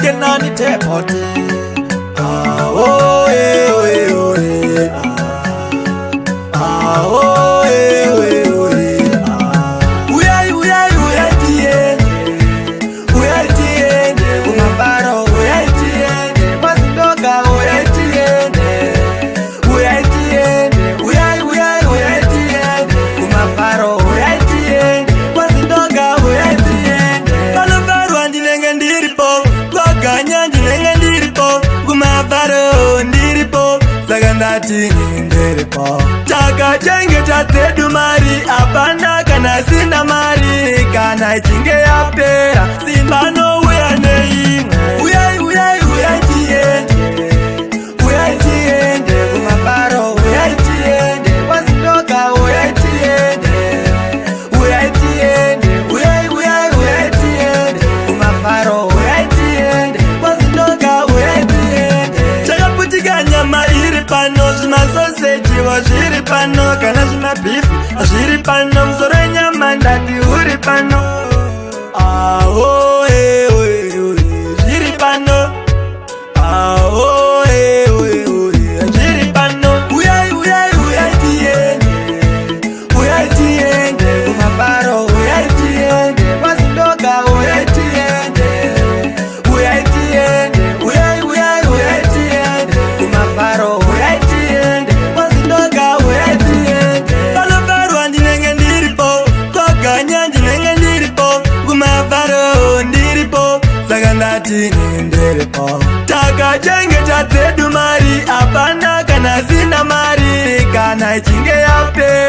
kenani tepote. Oh, eh, oh, eh, oh, eh, oh, uyai tiende, uyai tiende, kumaparo uyai tiende, mazindoka uyai tiende, uyai tiende, uyai tiende, kumaparo uyai tiende, mazindoka uyai tiende. Kalofaro andilenge ndiripo, kwaganya ndilenge ndiripo, kumaparo ndiripo, sagandati ndiripo. Chaka chenge chatedu mari, apana kana sina mari, kana chinge ya pera, simbano uya neimwe. Uyai tiende, kumaparo uyai tiende, wazindoka uyai tiende, uyai tiende, uyai tiende, kumaparo uyai tiende, wazindoka uyai tiende. Chakaputika nyama iri pano, zima sausage wa ziri pano, kana zima beef ziri pano, mzore nyama ndati uri pano. Oh, eh, oh, eh, ziri pano. Oh, eh, oh, eh, ziri pano. Uyai tiende, kumaparo uyai tiende, wazindoka uyai tiende, uyai tiende, uyai tiende, kumaparo uyai tiende, wazindoka uyai tiende. Kalofaro andilenge ndiripo, kwaganya ndilenge ndiripo, kumaparo ndiripo, sagandati ndiripo. Chaka chenge chatedu mari, apana kana sina mari, kana chinge ya pera.